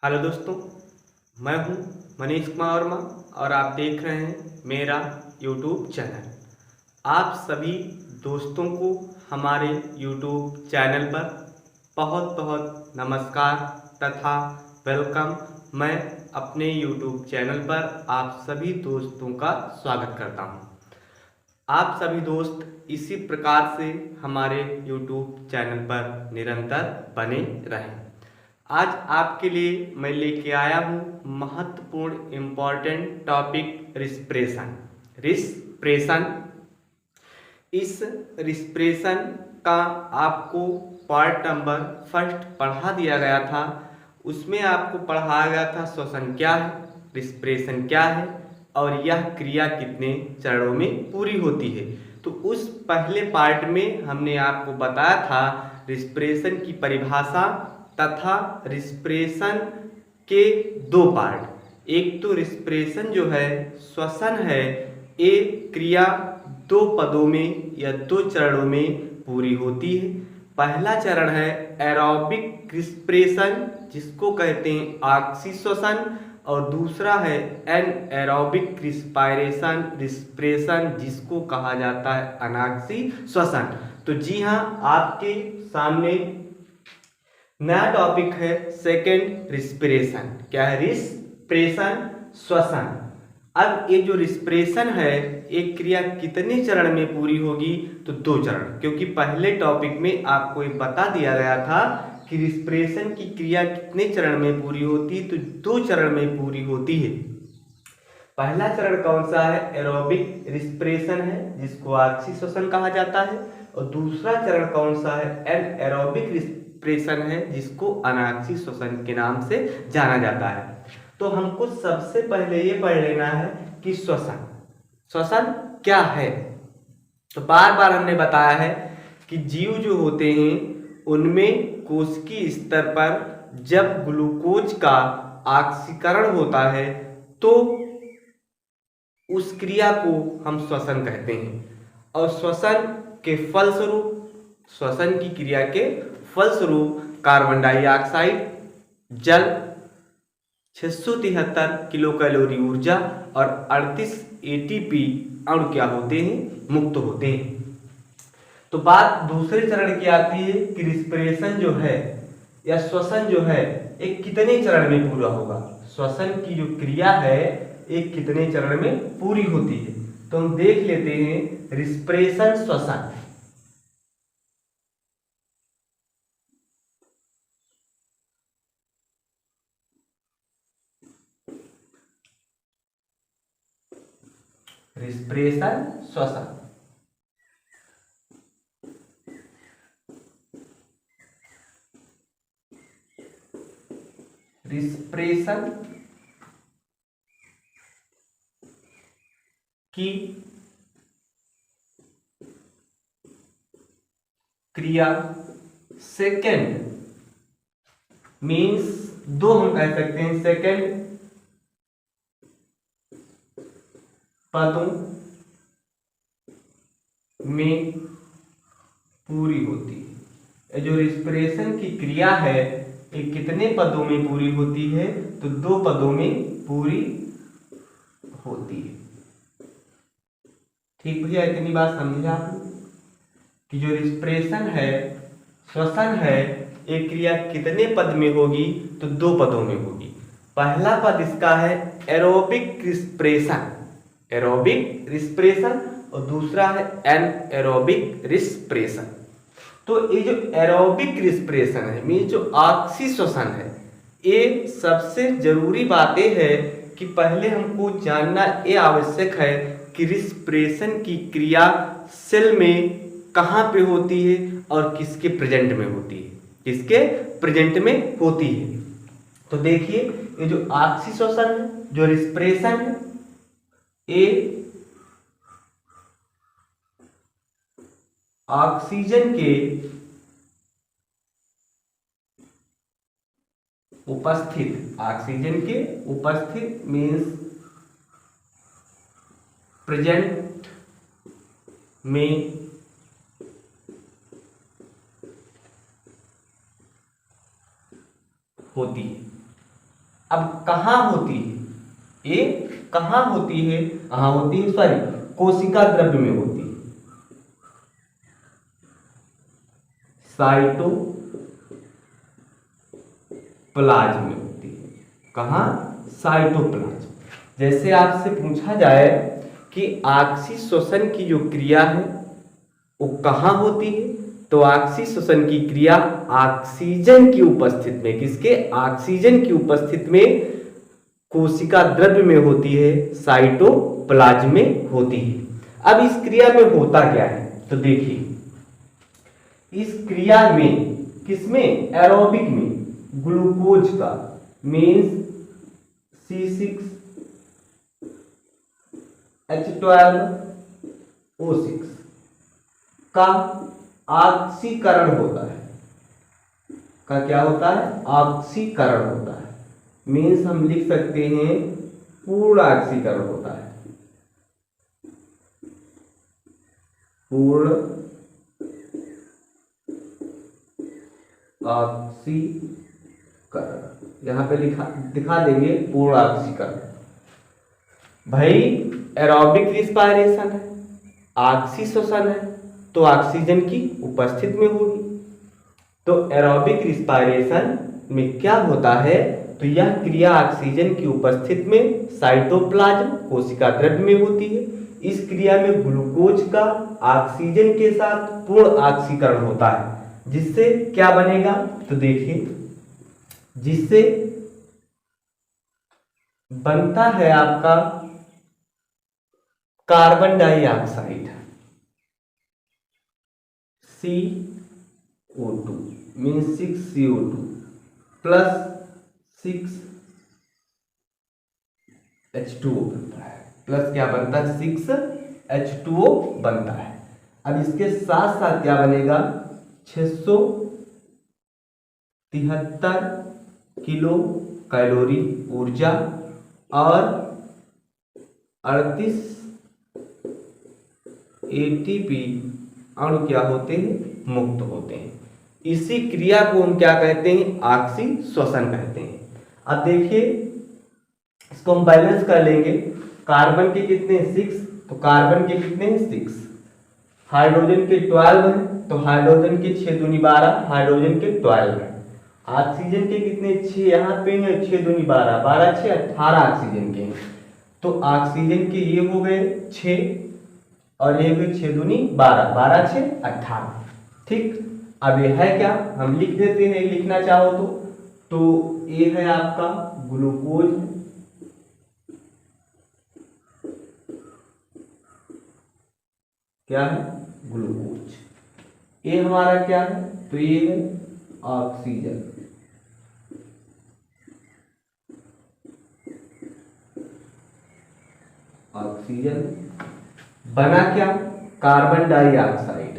Hello दोस्तों, मैं हूं मनीष कुमार वर्मा और आप देख रहे हैं मेरा यूट्यूब चैनल। आप सभी दोस्तों को हमारे यूट्यूब चैनल पर बहुत बहुत नमस्कार तथा वेलकम। मैं अपने यूट्यूब चैनल पर आप सभी दोस्तों का स्वागत करता हूं। आप सभी दोस्त इसी प्रकार से हमारे यूट्यूब चैनल पर निरंतर बने रहें। आज आपके लिए मैं लेके आया हूँ महत्वपूर्ण इम्पॉर्टेंट टॉपिक रिस्प्रेशन। रिस्प्रेशन इस रिस्प्रेशन का आपको पार्ट नंबर फर्स्ट पढ़ा दिया गया था। उसमें आपको पढ़ाया गया था श्वसन क्या है, रिस्प्रेशन क्या है और यह क्रिया कितने चरणों में पूरी होती है। तो उस पहले पार्ट में हमने आपको बताया था रिस्प्रेशन की परिभाषा तथा रिस्प्रेशन के दो पार्ट। एक तो रिस्प्रेशन जो है श्वसन है, ये क्रिया दो पदों में या दो चरणों में पूरी होती है। पहला चरण है एरोबिक रिस्प्रेशन जिसको कहते हैं ऑक्सीश्वसन और दूसरा है एनएरोबिक रिस्प्रेशन जिसको कहा जाता है अनाक्सी श्वसन। तो जी हाँ, आपके सामने नया टॉपिक है सेकेंड रिस्पिरेशन। क्या है? रिस्प्रेशन, श्वसन। अब ये जो रिस्पिरेशन है एक क्रिया कितने चरण में पूरी होगी? तो दो चरण, क्योंकि पहले टॉपिक में आपको ये बता दिया गया था कि रिस्पिरेशन की क्रिया कितने चरण में पूरी होती है, तो दो चरण में पूरी होती है। पहला चरण कौन सा है? एरोबिक रिस्पिरेशन है जिसको ऑक्सीश्वसन कहा जाता है और दूसरा चरण कौन सा है? एनएरोबिक रिस्पिरेशन है जिसको अनाक्सीश्वसन के नाम से जाना जाता है। तो हमको सबसे पहले ये पढ़ लेना है कि श्वसन श्वसन क्या है। तो बार बार हमने बताया है कि जीव जो होते हैं उनमें कोशिकीय स्तर पर जब ग्लूकोज का ऑक्सीकरण होता है तो उस क्रिया को हम श्वसन कहते हैं। और श्वसन के फलस्वरूप, श्वसन की क्रिया के फलस्वरूप कार्बन डाइऑक्साइड, जल, 673 किलो कैलोरी ऊर्जा और 38 एटीपी अणु क्या होते हैं? मुक्त होते हैं। तो बात दूसरे चरण की आती है कि रिस्पिरेशन जो है या श्वसन जो है एक कितने चरण में पूरा होगा। श्वसन की जो क्रिया है एक कितने चरण में पूरी होती है। तो हम देख लेते हैं रिस्पिरेशन श्वसन। रिस्पिरेशन श्वसन रिस्पिरेशन की क्रिया सेकेंड मीन्स दो हम कह सकते हैं सेकेंड पदों में पूरी होती है। जो रिस्पिरेशन की क्रिया है ये कितने पदों में पूरी होती है? तो दो पदों में पूरी होती है। ठीक भैया, इतनी बात समझे आपने कि जो रिस्पिरेशन है, श्वसन है, एक क्रिया कितने पद में होगी? तो दो पदों में होगी। पहला पद इसका है एरोबिक रिस्पिरेशन, एरोबिक रिस्पिरेशन, और दूसरा है एनएरोबिक रिस्पिरेशन। तो ये जो एरोबिक रिस्पिरेशन है मीन जो ऑक्सीश्वसन है, ये सबसे जरूरी बातें है कि पहले हमको जानना ये आवश्यक है कि रिस्पिरेशन की क्रिया सेल में कहाँ पे होती है और किसके प्रेजेंट में होती है, किसके प्रेजेंट में होती है। तो देखिए ये जो ऑक्सीश्वसन है, जो रिस्पिरेशन है, ये ऑक्सीजन के उपस्थित, ऑक्सीजन के उपस्थित मीन्स प्रेजेंट में होती है। अब कहाँ होती है ये, कहाँ होती है, कहाँ होती है, सॉरी, कोशिका द्रव्य में होती है, साइटोप्लाज्म में होती है। कहाँ? साइटोप्लाज्म। जैसे आपसे पूछा जाए कि ऑक्सी श्वसन की जो क्रिया है वो कहाँ होती है, तो ऑक्सी श्वसन की क्रिया ऑक्सीजन की उपस्थिति में, किसके? ऑक्सीजन की उपस्थिति में कोशिका द्रव्य में होती है, साइटोप्लाज्म में होती है। अब इस क्रिया में होता क्या है, तो देखिए इस क्रिया में, किसमें? एरोबिक में ग्लूकोज का मीन्स C6H12O6 का ऑक्सीकरण होता है। का क्या होता है? ऑक्सीकरण होता है। मीन्स हम लिख सकते हैं पूर्ण ऑक्सीकरण होता है, पूर्ण ऑक्सीकरण। यहां पे दिखा देंगे पूर्ण ऑक्सीकरण। भाई एरोबिक रिस्पायरेशन है, ऑक्सी श्वसन है, तो ऑक्सीजन की उपस्थिति में होगी। तो एरोबिक रिस्पायरेशन में क्या होता है, तो यह क्रिया ऑक्सीजन की उपस्थिति में साइटोप्लाज्म कोशिका द्रव्य में होती है। इस क्रिया में ग्लूकोज का ऑक्सीजन के साथ पूर्ण ऑक्सीकरण होता है, जिससे क्या बनेगा, तो देखिए जिससे बनता है आपका carbon dioxide CO2 means 6CO2 plus 6H2O बनता है, प्लस क्या बनता है? 6H2O बनता है। अब इसके साथ साथ क्या बनेगा? 673 किलो कैलोरी ऊर्जा और 38 ATP अणु क्या होते हैं? मुक्त होते हैं। इसी क्रिया को हम क्या कहते हैं? ऑक्सी श्वसन कहते हैं। अब देखिए इसको हम बैलेंस कर लेंगे। कार्बन के कितने? 6, तो कार्बन के कितने? 6। हाइड्रोजन के 12 हैं, तो हाइड्रोजन के 6 दूनी 12, हाइड्रोजन के 12 हैं। ऑक्सीजन के कितने? 6 यहाँ पे हैं, 6 दूनी 12, 12 6 18 ऑक्सीजन के हैं। तो ऑक्सीजन के ये हो गए 6 और ये हुए 6 दूनी 12, 12 6 18। ठीक, अब ये है क्या, हम लिख देते हैं लिखना चाहो तो ये है आपका ग्लूकोज, क्या है? ग्लूकोज। ये हमारा क्या है, तो ये है ऑक्सीजन। ऑक्सीजन बना क्या? Carbon dioxide.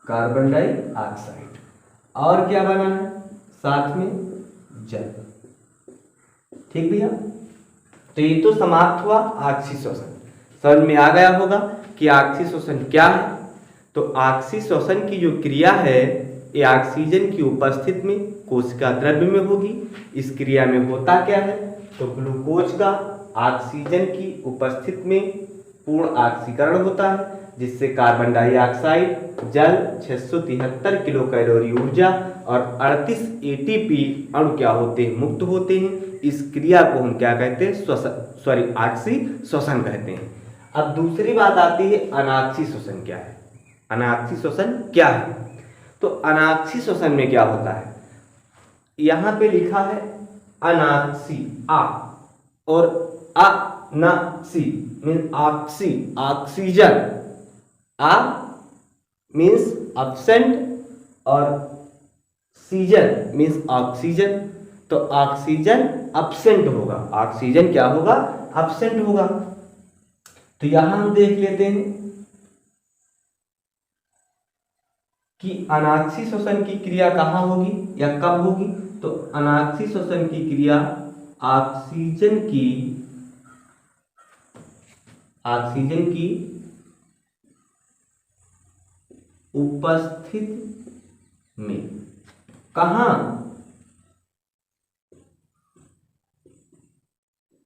कार्बन डाइऑक्साइड और क्या बना है साथ में? जल। ठीक भैया, तो ये तो समाप्त हुआ ऑक्सी श्वसन। समझ में आ गया होगा कि ऑक्सी श्वसन क्या है। तो ऑक्सी श्वसन की जो क्रिया है ये ऑक्सीजन की उपस्थिति में कोशिका द्रव्य में होगी। इस क्रिया में होता क्या है, तो ग्लूकोज का ऑक्सीजन की उपस्थिति में पूर्ण ऑक्सीकरण होता है, जिससे कार्बन डाइऑक्साइड, जल, 673 किलो कैलोरी ऊर्जा और 38 ATP अणु क्या होते हैं? मुक्त होते हैं। इस क्रिया को हम क्या कहते हैं? ऑक्सी श्वसन कहते हैं। अब दूसरी बात आती है अनाक्सी श्वसन क्या है। अनाक्सी श्वसन क्या है, तो अनाक्सी श्वसन में क्या होता है, यहां पे लिखा है अनाक्सी आ और अनाक्सी मीन्स ऑक्सी, ऑक्सीजन। आ मीन्स absent और सीजन मीन्स ऑक्सीजन। तो ऑक्सीजन absent होगा, ऑक्सीजन क्या होगा? absent होगा। तो यहां हम देख लेते हैं कि अनाक्सी श्वसन की क्रिया कहाँ होगी या कब होगी। तो अनाक्सी श्वसन की क्रिया ऑक्सीजन की उपस्थित में कहाँ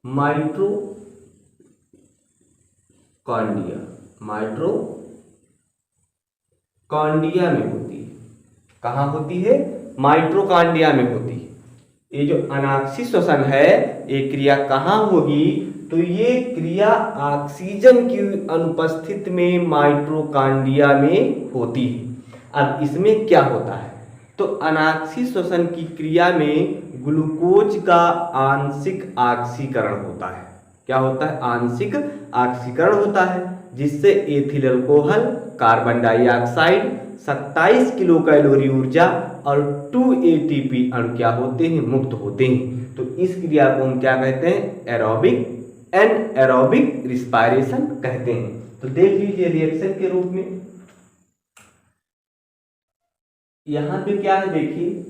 माइटोकॉन्ड्रिया में होती है। कहाँ होती है? माइटोकॉन्ड्रिया में होती है। ये जो अनाक्सी श्वसन है ये क्रिया कहाँ होगी? तो ये क्रिया ऑक्सीजन की अनुपस्थिति में माइटोकॉन्ड्रिया में होती है। अब इसमें क्या होता है? तो अनाक्सी श्वसन की क्रिया में ग्लूकोज का आंशिक ऑक्सीकरण होता है। क्या होता है? आंशिक ऑक्सीकरण होता है, जिससे ethyl alcohol, carbon dioxide, 27 kilo calorie ऊर्जा और 2 एटीपी अणु क्या होते हैं? मुक्त होते हैं। तो इस क्रिया को हम क्या कहते हैं? एनारोबिक रिस्पायरेशन कहते हैं। तो देख लीजिए रिएक्शन के रूप में यहां पे क्या है, देखिए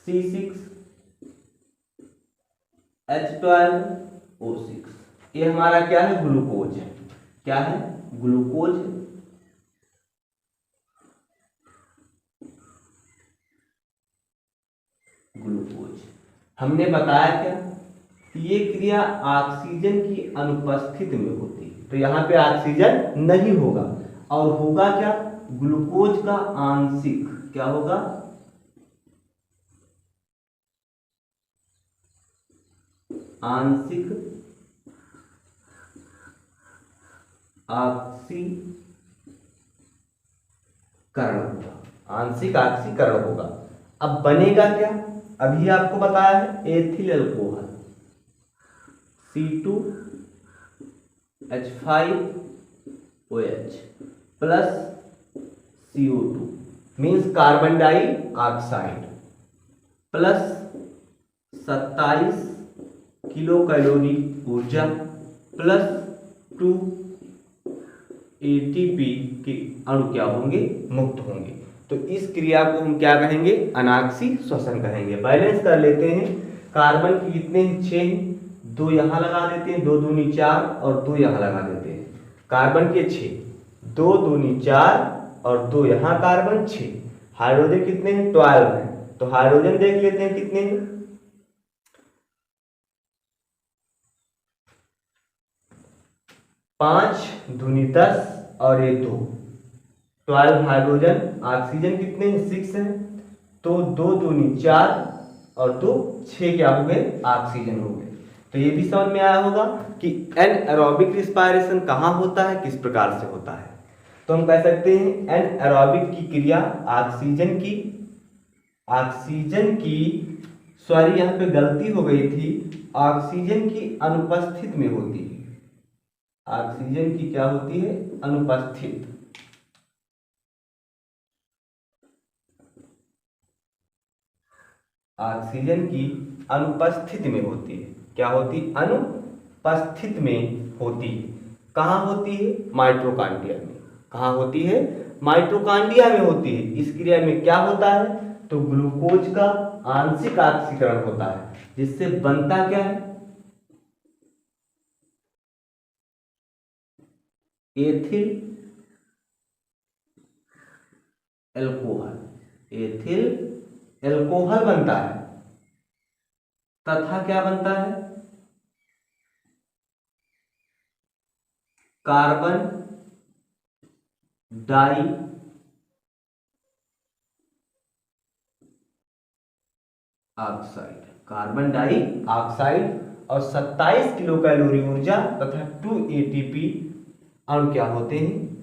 C6H12O6 ये हमारा क्या है? ग्लूकोज है। क्या है? ग्लूकोज है। ग्लूकोज हमने बताया क्या कि ये क्रिया ऑक्सीजन की अनुपस्थिति में होती है। तो यहाँ पे ऑक्सीजन नहीं होगा और होगा क्या? ग्लूकोज का आंशिक, क्या होगा? आंशिक ऑक्सीकरण होगा। आंशिक ऑक्सीकरण होगा। अब बनेगा क्या? अभी आपको बताया है ethyl alcohol C2H5OH plus CO2 means carbon dioxide plus 27 kilo calorie ऊर्जा प्लस 2 एटीपी के अणु क्या होंगे? मुक्त होंगे। तो इस क्रिया को हम क्या कहेंगे? अनाक्सी श्वसन कहेंगे। बैलेंस कर लेते हैं। कार्बन की कितने? 6, 2 यहाँ लगा देते हैं, 2 दूनी 4 और 2 यहाँ लगा देते हैं। कार्बन के 6, 2 दूनी 4 और 2 यहाँ कार्बन 6। हाइड्रोजन कितने हैं? 12 हैं। तो हाइड्रोजन देख लेते हैं कितने हैं? 5 दूनी 10 और ये 2, 12 हाइड्रोजन। ऑक्सीजन कितने हैं? 6 हैं। तो 2 दूनी 4 और 2 6 क्या हो गए? ऑक्सीजन हो गए। तो ये भी समझ में आया होगा कि एनारोबिक रिस्पायरेशन कहाँ होता है, किस प्रकार से होता है। तो हम कह सकते हैं एनारोबिक की क्रिया ऑक्सीजन की सॉरी यहाँ पे गलती हो गई थी, ऑक्सीजन की अनुपस्थित में होती है। ऑक्सीजन की क्या होती है? अनुपस्थित। ऑक्सीजन की अनुपस्थिति में होती है। क्या होती? अनुपस्थित में होती है। कहाँ होती है? माइटोकॉन्ड्रिया में। कहाँ होती है? माइटोकॉन्ड्रिया में होती है। इस क्रिया में क्या होता है? तो ग्लूकोज का आंशिक ऑक्सीकरण होता है, जिससे बनता क्या है? एथिल एल्कोहल बनता है तथा क्या बनता है? कार्बन डाई ऑक्साइड और 27 किलो कैलोरी ऊर्जा तथा 2 एटीपी अणु क्या होते हैं?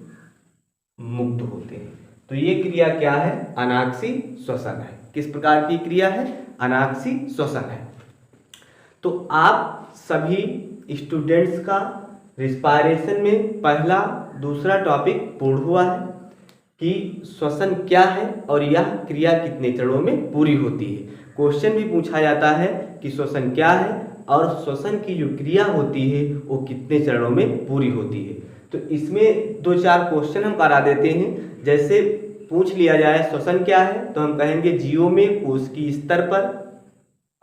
मुक्त होते हैं। तो ये क्रिया क्या है? अनाक्सी श्वसन है। किस प्रकार की क्रिया है? अनाक्सी श्वसन है। तो आप सभी स्टूडेंट्स का रिस्पायरेशन में पहला दूसरा टॉपिक पूर्ण हुआ है कि श्वसन क्या है और यह क्रिया कितने चरणों में पूरी होती है। क्वेश्चन भी पूछा जाता है कि श्वसन क्या है और श्वसन की जो क्रिया होती है वो कितने चरणों में पूरी होती है। तो इसमें 2-4 क्वेश्चन हम करा देते हैं। जैसे पूछ लिया जाए श्वसन क्या है, तो हम कहेंगे जीवों में कोशिकीय स्तर पर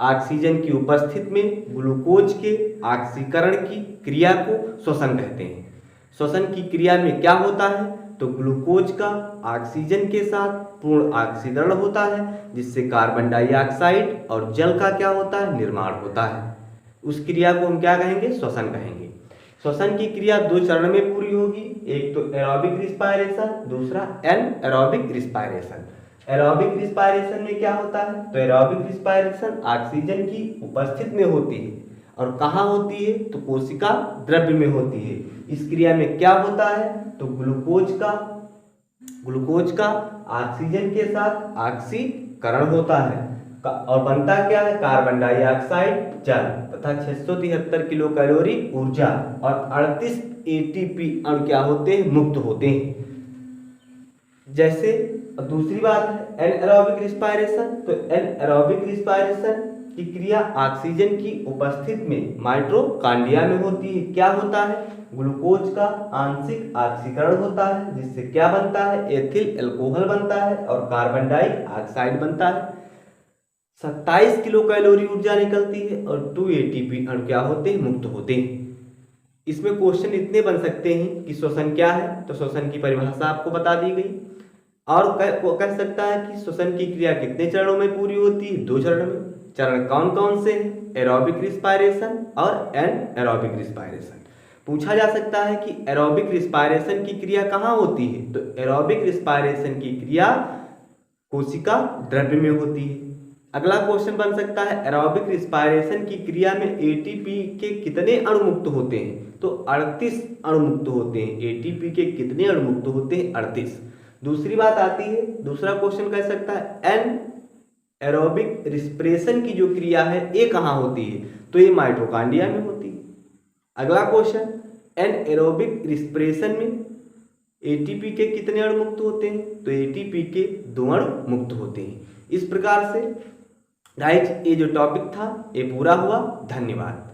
ऑक्सीजन की उपस्थिति में ग्लूकोज के ऑक्सीकरण की क्रिया को श्वसन कहते हैं। श्वसन की क्रिया में क्या होता है, तो ग्लूकोज का ऑक्सीजन के साथ पूर्ण ऑक्सीकरण होता है, जिससे कार्बन डाइऑक्साइड और जल का क्या होता है, निर्माण होता है। उस क्रिया को हम क्या कहेंगे, श्वसन कहेंगे। श्वसन की क्रिया 2 चरण में पूरी होगी, एक तो एरोबिक रिस्पायरेशन, दूसरा एनएरोबिक रिस्पायरेशन। एरोबिक रिस्पायरेशन में क्या होता है, तो एरोबिक रिस्पायरेशन ऑक्सीजन की उपस्थिति में होती है और कहाँ होती है, तो कोशिका द्रव्य में होती है। इस क्रिया में क्या होता है, तो ग्लूकोज का ऑक्सीजन के साथ ऑक्सीकरण होता है और बनता क्या है, कार्बन डाइऑक्साइड, जल तथा 673 किलो कैलोरी ऊर्जा और 38 एटीपी अणु क्या होते हैं, मुक्त होते हैं। जैसे दूसरी बात है एनएरोबिक रिस्पायरेशन, तो एनएरोबिक रिस्पायरेशन की क्रिया ऑक्सीजन की उपस्थिति में माइटोकॉन्ड्रिया में होती है। क्या होता है, ग्लूकोज का आंशिक ऑक्सीकरण होता है, जिससे क्या बनता है, एथिल अल्कोहल बनता है और कार्बन डाइऑक्साइड बनता है। 27 किलो कैलोरी ऊर्जा निकलती है और 2 एटीपी अणु क्या होते हैं, मुक्त होते हैं। इसमें क्वेश्चन इतने बन सकते हैं कि श्वसन क्या है, तो श्वसन की परिभाषा आपको बता दी गई और कह सकता है कि श्वसन की क्रिया कितने चरणों में पूरी होती है, 2 चरण में। चरण कौन कौन से हैं, एरोबिक रिस्पायरेशन और एनएरोबिक रिस्पायरेशन। पूछा जा सकता है कि एरोबिक रिस्पायरेशन की क्रिया कहाँ होती है, तो एरोबिक रिस्पायरेशन की क्रिया कोशिका द्रव्य में होती है। अगला क्वेश्चन बन सकता है एरोबिक रिस्पायरेशन की क्रिया में एटीपी के कितने अणु मुक्त होते हैं, तो 38 अणु मुक्त होते हैं। एटीपी के कितने अणु मुक्त होते हैं, 38। दूसरी बात आती है, दूसरा क्वेश्चन कह सकता है एन एरोबिक रिस्पिरेशन की जो क्रिया है ये कहाँ होती है, तो ये माइटोकॉन्ड्रिया में होती है। अगला क्वेश्चन एन एरोबिक रिस्पिरेशन में एटीपी के कितने अणु मुक्त होते हैं, तो एटीपी के 2 अणु मुक्त होते हैं। इस प्रकार से गाइस ये जो टॉपिक था ये पूरा हुआ। धन्यवाद।